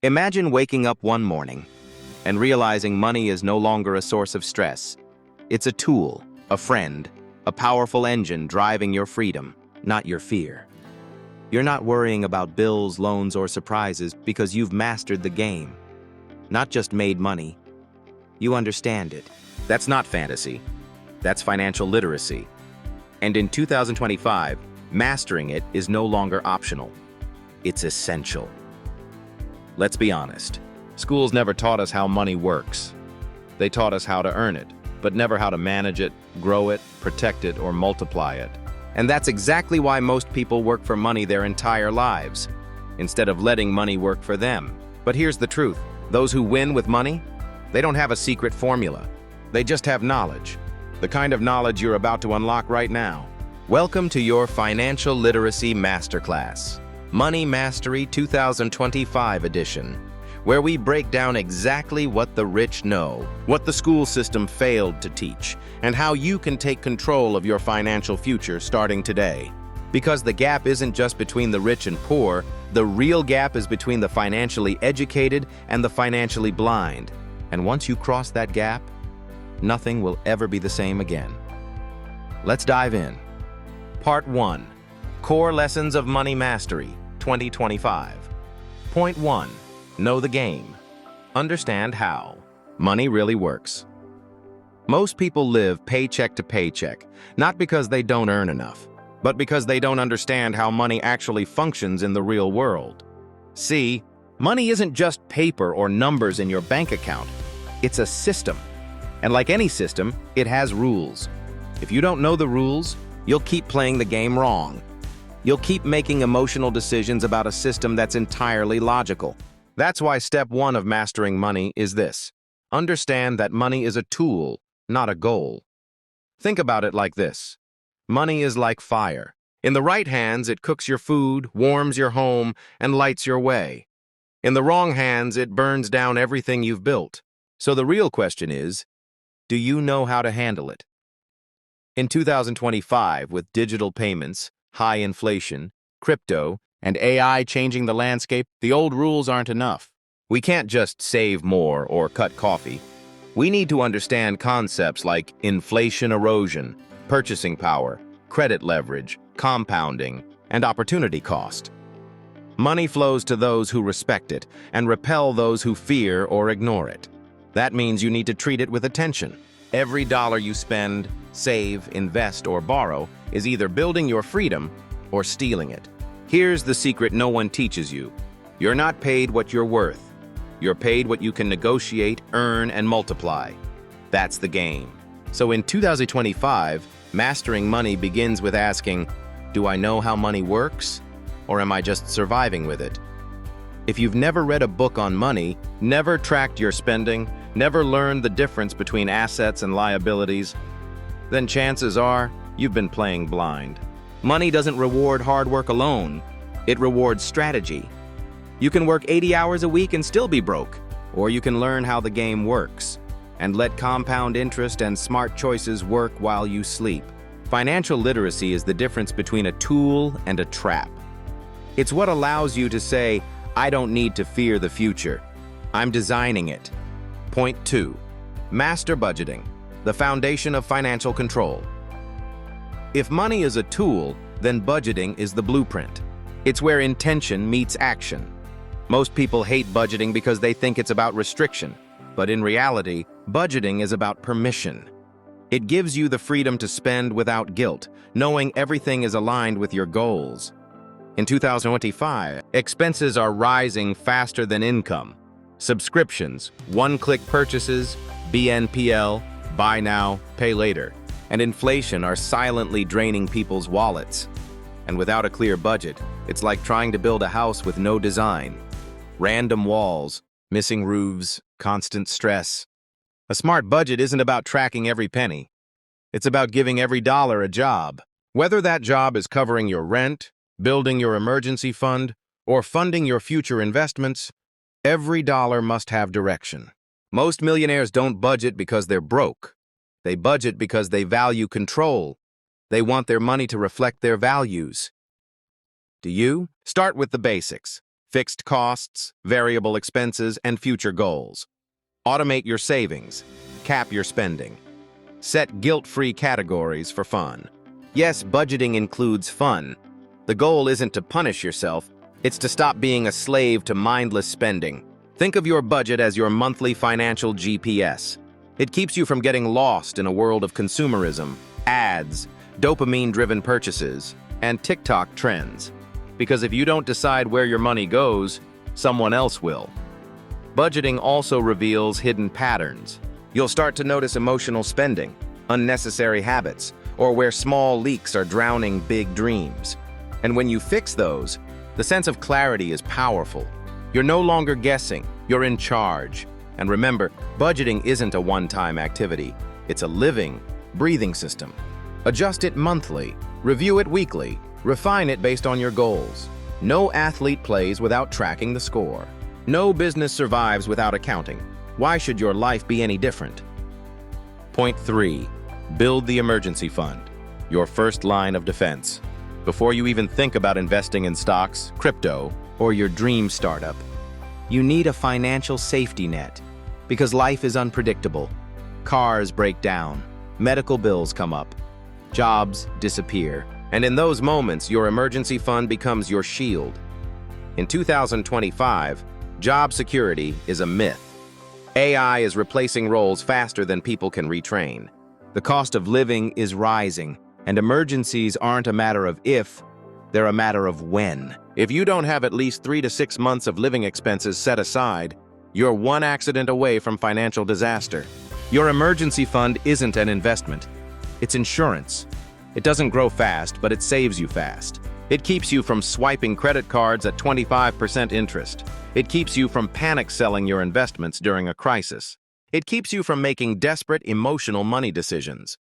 Imagine waking up one morning and realizing money is no longer a source of stress. It's a tool, a friend, a powerful engine driving your freedom, not your fear. You're not worrying about bills, loans, or surprises because you've mastered the game. Not just made money. You understand it. That's not fantasy. That's financial literacy. And in 2025, mastering it is no longer optional. It's essential. Let's be honest. Schools never taught us how money works. They taught us how to earn it, but never how to manage it, grow it, protect it, or multiply it. And that's exactly why most people work for money their entire lives, instead of letting money work for them. But here's the truth. Those who win with money, they don't have a secret formula. They just have knowledge. The kind of knowledge you're about to unlock right now. Welcome to your Financial Literacy Masterclass, Money Mastery 2025 edition, where we break down exactly what the rich know, what the school system failed to teach, and how you can take control of your financial future starting today. Because the gap isn't just between the rich and poor, the real gap is between the financially educated and the financially blind. And once you cross that gap, nothing will ever be the same again. Let's dive in. Part 1. Core Lessons of Money Mastery 2025. Point 1. Know the game. Understand how money really works. Most people live paycheck to paycheck, not because they don't earn enough, but because they don't understand how money actually functions in the real world. See, money isn't just paper or numbers in your bank account. It's a system. And like any system, it has rules. If you don't know the rules, you'll keep playing the game wrong. You'll keep making emotional decisions about a system that's entirely logical. That's why step 1 of mastering money is this. Understand that money is a tool, not a goal. Think about it like this. Money is like fire. In the right hands, it cooks your food, warms your home, and lights your way. In the wrong hands, it burns down everything you've built. So the real question is, do you know how to handle it? In 2025, with digital payments, high inflation, crypto, and AI changing the landscape, the old rules aren't enough. We can't just save more or cut coffee. We need to understand concepts like inflation erosion, purchasing power, credit leverage, compounding, and opportunity cost. Money flows to those who respect it and repel those who fear or ignore it. That means you need to treat it with attention. Every dollar you spend, save, invest, or borrow is either building your freedom or stealing it. Here's the secret no one teaches you. You're not paid what you're worth. You're paid what you can negotiate, earn, and multiply. That's the game. So in 2025, mastering money begins with asking, do I know how money works? Or am I just surviving with it? If you've never read a book on money, never tracked your spending, never learned the difference between assets and liabilities, then chances are you've been playing blind. Money doesn't reward hard work alone. It rewards strategy. You can work 80 hours a week and still be broke, or you can learn how the game works and let compound interest and smart choices work while you sleep. Financial literacy is the difference between a tool and a trap. It's what allows you to say, I don't need to fear the future. I'm designing it. Point 2. Master budgeting, the foundation of financial control. If money is a tool, then budgeting is the blueprint. It's where intention meets action. Most people hate budgeting because they think it's about restriction, but in reality, budgeting is about permission. It gives you the freedom to spend without guilt, knowing everything is aligned with your goals. In 2025, expenses are rising faster than income. Subscriptions, one-click purchases, BNPL, buy now, pay later, and inflation are silently draining people's wallets. And without a clear budget, it's like trying to build a house with no design. Random walls, missing roofs, constant stress. A smart budget isn't about tracking every penny. It's about giving every dollar a job. Whether that job is covering your rent, building your emergency fund, or funding your future investments, every dollar must have direction. Most millionaires don't budget because they're broke. They budget because they value control. They want their money to reflect their values. Do you? Start with the basics. fixed costs, variable expenses, and future goals. Automate your savings. Cap your spending. Set guilt-free categories for fun. Yes, budgeting includes fun. The goal isn't to punish yourself, it's to stop being a slave to mindless spending. Think of your budget as your monthly financial GPS. It keeps you from getting lost in a world of consumerism, ads, dopamine-driven purchases, and TikTok trends. Because if you don't decide where your money goes, someone else will. Budgeting also reveals hidden patterns. You'll start to notice emotional spending, unnecessary habits, or where small leaks are drowning big dreams. And when you fix those, the sense of clarity is powerful. You're no longer guessing, you're in charge. And remember, budgeting isn't a one-time activity. It's a living, breathing system. Adjust it monthly, review it weekly, refine it based on your goals. No athlete plays without tracking the score. No business survives without accounting. Why should your life be any different? Point 3. Build the emergency fund, your first line of defense. Before you even think about investing in stocks, crypto, or your dream startup, you need a financial safety net, because life is unpredictable. Cars break down, medical bills come up, jobs disappear, and in those moments, your emergency fund becomes your shield. In 2025, job security is a myth. AI is replacing roles faster than people can retrain. The cost of living is rising, and emergencies aren't a matter of if, they're a matter of when. If you don't have at least 3 to 6 months of living expenses set aside, you're one accident away from financial disaster. Your emergency fund isn't an investment. It's insurance. It doesn't grow fast, but it saves you fast. It keeps you from swiping credit cards at 25% interest. It keeps you from panic selling your investments during a crisis. It keeps you from making desperate emotional money decisions.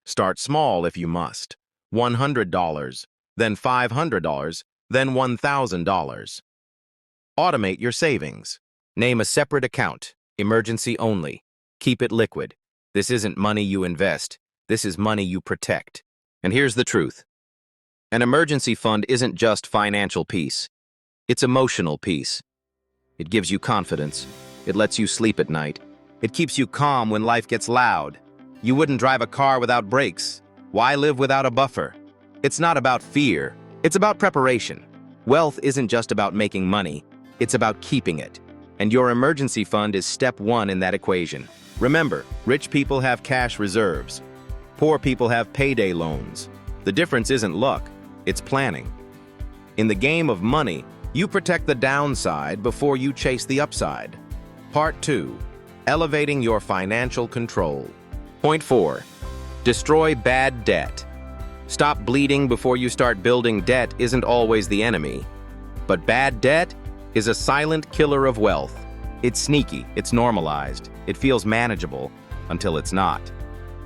Start small if you must. $100, then $500, then $1,000. Automate your savings. Name a separate account, emergency only. Keep it liquid. This isn't money you invest. This is money you protect. And here's the truth. An emergency fund isn't just financial peace. It's emotional peace. It gives you confidence. It lets you sleep at night. It keeps you calm when life gets loud. You wouldn't drive a car without brakes. Why live without a buffer? It's not about fear. It's about preparation. Wealth isn't just about making money. It's about keeping it. And your emergency fund is step 1 in that equation. Remember, rich people have cash reserves. Poor people have payday loans. The difference isn't luck, it's planning. In the game of money, you protect the downside before you chase the upside. Part 2. Elevating your financial control. Point 4. Destroy bad debt. Stop bleeding before you start building. Debt isn't always the enemy. But bad debt is a silent killer of wealth. It's sneaky, it's normalized, it feels manageable until it's not.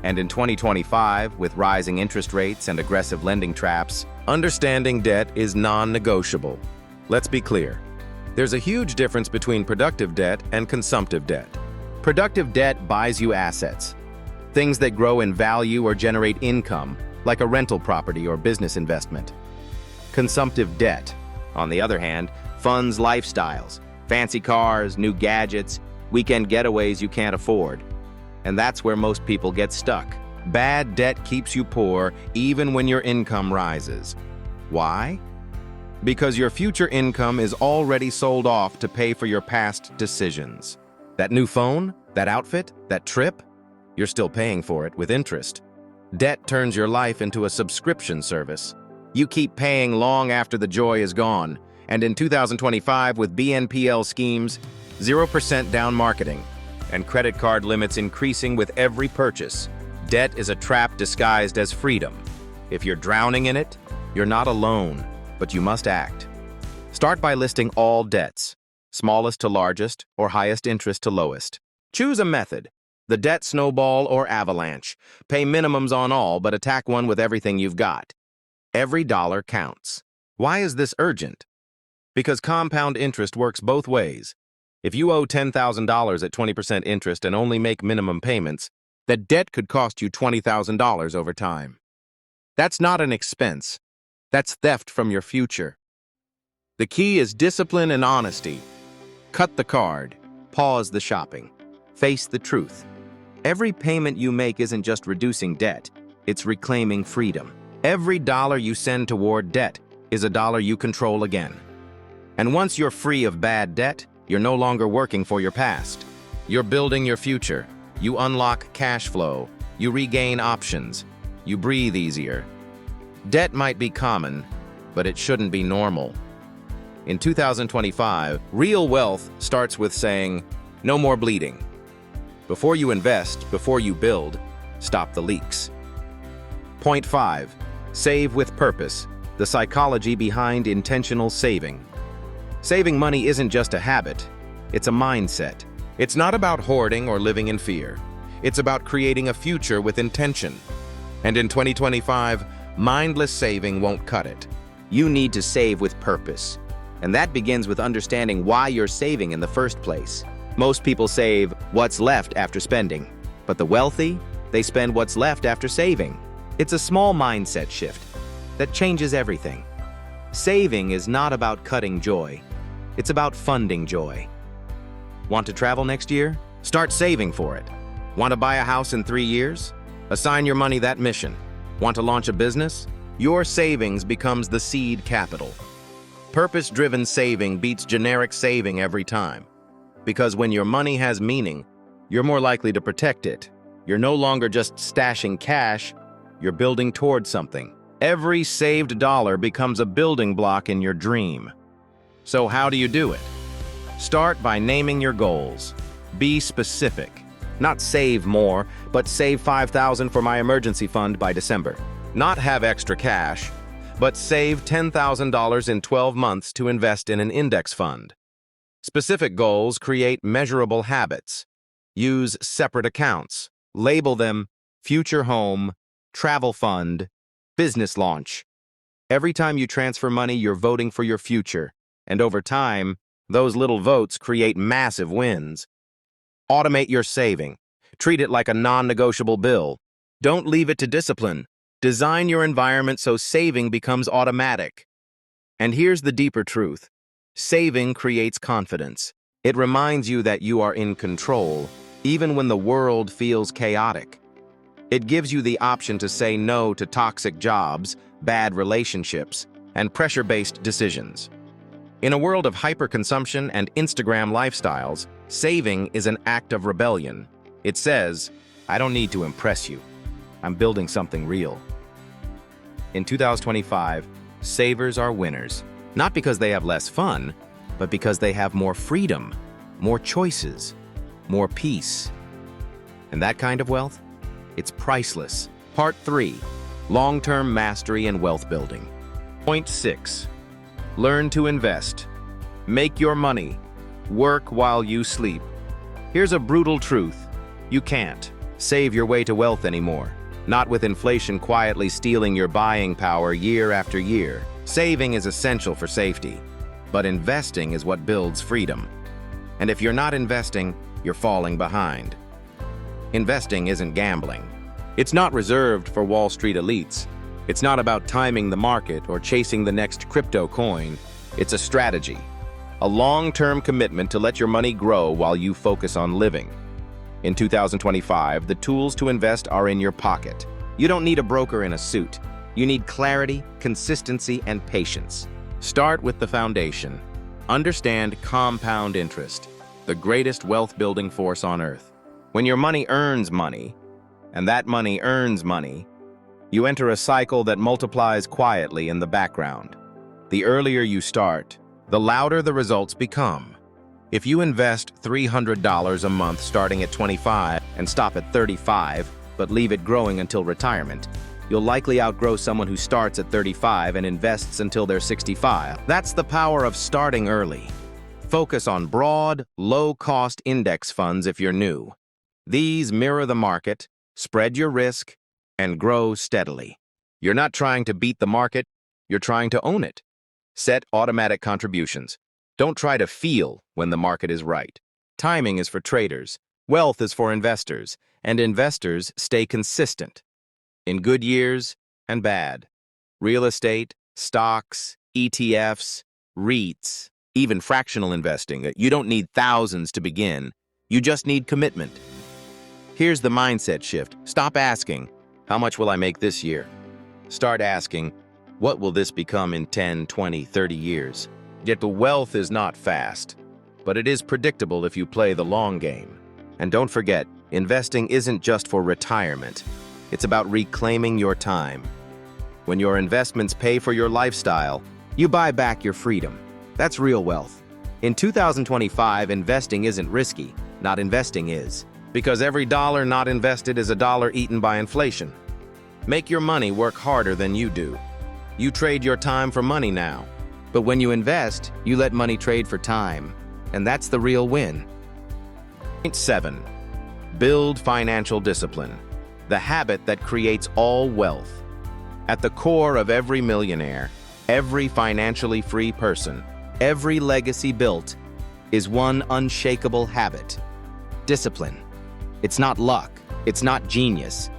And in 2025, with rising interest rates and aggressive lending traps, understanding debt is non-negotiable. Let's be clear. There's a huge difference between productive debt and consumptive debt. Productive debt buys you assets, things that grow in value or generate income, like a rental property or business investment. Consumptive debt, on the other hand, funds lifestyles, fancy cars, new gadgets, weekend getaways you can't afford. And that's where most people get stuck. Bad debt keeps you poor even when your income rises. Why? Because your future income is already sold off to pay for your past decisions. That new phone, that outfit, that trip, you're still paying for it with interest. Debt turns your life into a subscription service. You keep paying long after the joy is gone. And in 2025, with BNPL schemes, 0% down marketing, and credit card limits increasing with every purchase, debt is a trap disguised as freedom. If you're drowning in it, you're not alone, but you must act. Start by listing all debts, smallest to largest or highest interest to lowest. Choose a method, the debt snowball or avalanche. Pay minimums on all, but attack one with everything you've got. Every dollar counts. Why is this urgent? Because compound interest works both ways. If you owe $10,000 at 20% interest and only make minimum payments, that debt could cost you $20,000 over time. That's not an expense. That's theft from your future. The key is discipline and honesty. Cut the card, pause the shopping, face the truth. Every payment you make isn't just reducing debt, it's reclaiming freedom. Every dollar you send toward debt is a dollar you control again. And once you're free of bad debt, you're no longer working for your past. You're building your future. You unlock cash flow. You regain options. You breathe easier. Debt might be common, but it shouldn't be normal. In 2025, real wealth starts with saying, no more bleeding. Before you invest, before you build, stop the leaks. Point 5. Save with purpose. The psychology behind intentional saving. Saving money isn't just a habit, it's a mindset. It's not about hoarding or living in fear. It's about creating a future with intention. And in 2025, mindless saving won't cut it. You need to save with purpose. And that begins with understanding why you're saving in the first place. Most people save what's left after spending. But the wealthy, they spend what's left after saving. It's a small mindset shift that changes everything. Saving is not about cutting joy. It's about funding joy. Want to travel next year? Start saving for it. Want to buy a house in 3 years? Assign your money that mission. Want to launch a business? Your savings becomes the seed capital. Purpose-driven saving beats generic saving every time. Because when your money has meaning, you're more likely to protect it. You're no longer just stashing cash, you're building towards something. Every saved dollar becomes a building block in your dream. So how do you do it? Start by naming your goals. Be specific. Not save more, but save $5,000 for my emergency fund by December. Not have extra cash, but save $10,000 in 12 months to invest in an index fund. Specific goals create measurable habits. Use separate accounts. Label them future home, travel fund, business launch. Every time you transfer money, you're voting for your future. And over time, those little votes create massive wins. Automate your saving. Treat it like a non-negotiable bill. Don't leave it to discipline. Design your environment so saving becomes automatic. And here's the deeper truth. Saving creates confidence. It reminds you that you are in control, even when the world feels chaotic. It gives you the option to say no to toxic jobs, bad relationships, and pressure-based decisions. In a world of hyperconsumption and Instagram lifestyles, saving is an act of rebellion. It says, I don't need to impress you. I'm building something real. In 2025, savers are winners, not because they have less fun, but because they have more freedom, more choices, more peace. And that kind of wealth? It's priceless. Part 3, long-term mastery and wealth building. Point 6, learn to invest. Make your money. Work while you sleep. Here's a brutal truth. You can't save your way to wealth anymore. Not with inflation quietly stealing your buying power year after year. Saving is essential for safety, but investing is what builds freedom. And if you're not investing, you're falling behind. Investing isn't gambling. It's not reserved for Wall Street elites. It's not about timing the market or chasing the next crypto coin. It's a strategy, a long-term commitment to let your money grow while you focus on living. In 2025, the tools to invest are in your pocket. You don't need a broker in a suit. You need clarity, consistency, and patience. Start with the foundation. Understand compound interest, the greatest wealth-building force on earth. When your money earns money, and that money earns money, you enter a cycle that multiplies quietly in the background. The earlier you start, the louder the results become. If you invest $300 a month starting at 25 and stop at 35, but leave it growing until retirement, you'll likely outgrow someone who starts at 35 and invests until they're 65. That's the power of starting early. Focus on broad, low-cost index funds if you're new. These mirror the market, spread your risk, and grow steadily. You're not trying to beat the market, you're trying to own it. Set automatic contributions. Don't try to feel when the market is right. Timing is for traders, wealth is for investors, and investors stay consistent. In good years and bad. Real estate, stocks, ETFs, REITs, even fractional investing. You don't need thousands to begin. You just need commitment. Here's the mindset shift. Stop asking, how much will I make this year? Start asking, what will this become in 10, 20, 30 years? Yet the wealth is not fast, but it is predictable if you play the long game. And don't forget, investing isn't just for retirement. It's about reclaiming your time. When your investments pay for your lifestyle, you buy back your freedom. That's real wealth. In 2025, investing isn't risky. Not investing is. Because every dollar not invested is a dollar eaten by inflation. Make your money work harder than you do. You trade your time for money now. But when you invest, you let money trade for time. And that's the real win. Point 7. Build financial discipline. The habit that creates all wealth. At the core of every millionaire, every financially free person, every legacy built, is one unshakable habit. Discipline. It's not luck. It's not genius.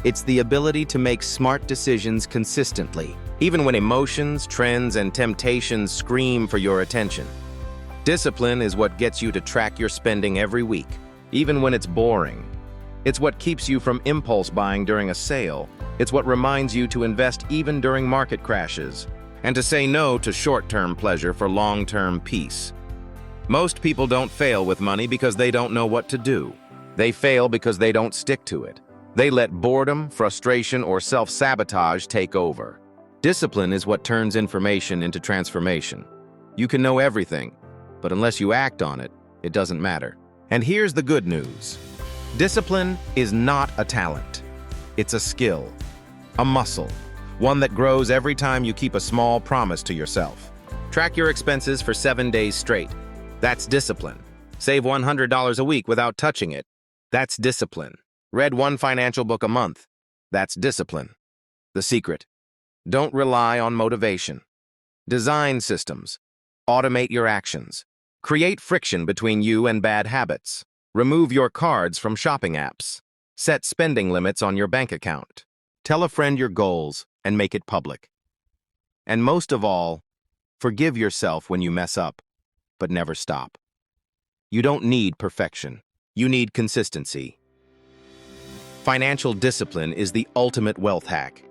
It's the ability to make smart decisions consistently, even when emotions, trends, and temptations scream for your attention. Discipline is what gets you to track your spending every week, even when it's boring. It's what keeps you from impulse buying during a sale. It's what reminds you to invest even during market crashes, and to say no to short-term pleasure for long-term peace. Most people don't fail with money because they don't know what to do. They fail because they don't stick to it. They let boredom, frustration, or self-sabotage take over. Discipline is what turns information into transformation. You can know everything, but unless you act on it, it doesn't matter. And here's the good news. Discipline is not a talent. It's a skill, a muscle, one that grows every time you keep a small promise to yourself. Track your expenses for 7 days straight. That's discipline. Save $100 a week without touching it. That's discipline. Read one financial book a month. That's discipline. The secret: don't rely on motivation. Design systems. Automate your actions. Create friction between you and bad habits. Remove your cards from shopping apps. Set spending limits on your bank account. Tell a friend your goals and make it public. And most of all, forgive yourself when you mess up, but never stop. You don't need perfection. You need consistency. Financial discipline is the ultimate wealth hack,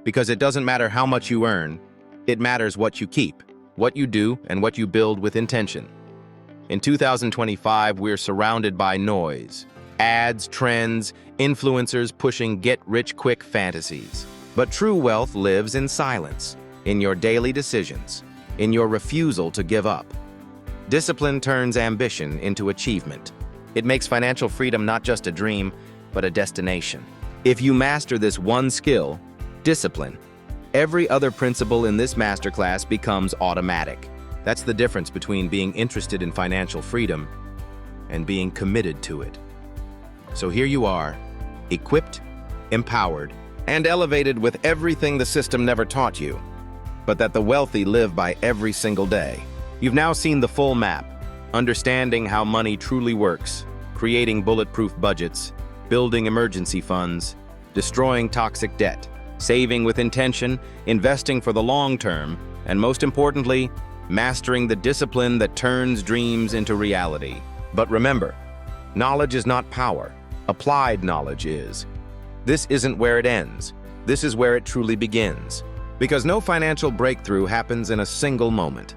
because it doesn't matter how much you earn, it matters what you keep, what you do, and what you build with intention. In 2025, we're surrounded by noise, ads, trends, influencers pushing get-rich-quick fantasies. But true wealth lives in silence, in your daily decisions, in your refusal to give up. Discipline turns ambition into achievement. It makes financial freedom not just a dream, but a destination. If you master this one skill, discipline, every other principle in this masterclass becomes automatic. That's the difference between being interested in financial freedom and being committed to it. So here you are, equipped, empowered, and elevated with everything the system never taught you, but that the wealthy live by every single day. You've now seen the full map, understanding how money truly works, creating bulletproof budgets, building emergency funds, destroying toxic debt, saving with intention, investing for the long term, and most importantly, mastering the discipline that turns dreams into reality. But remember, knowledge is not power. Applied knowledge is. This isn't where it ends. This is where it truly begins. Because no financial breakthrough happens in a single moment.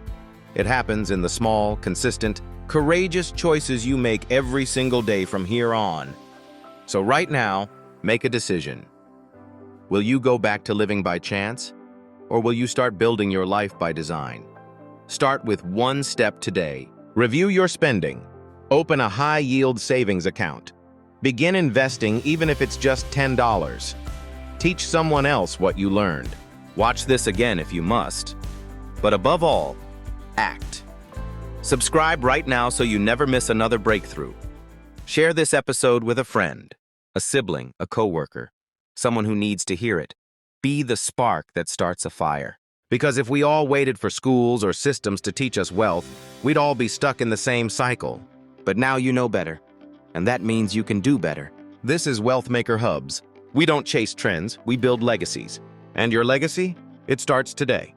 It happens in the small, consistent, courageous choices you make every single day from here on. So right now, make a decision. Will you go back to living by chance? Or will you start building your life by design? Start with one step today. Review your spending. Open a high-yield savings account. Begin investing even if it's just $10. Teach someone else what you learned. Watch this again if you must. But above all, act. Subscribe right now so you never miss another breakthrough. Share this episode with a friend, a sibling, a coworker, someone who needs to hear it. Be the spark that starts a fire. Because if we all waited for schools or systems to teach us wealth, we'd all be stuck in the same cycle. But now you know better, and that means you can do better. This is Wealth Maker Hubs. We don't chase trends, we build legacies. And your legacy? It starts today.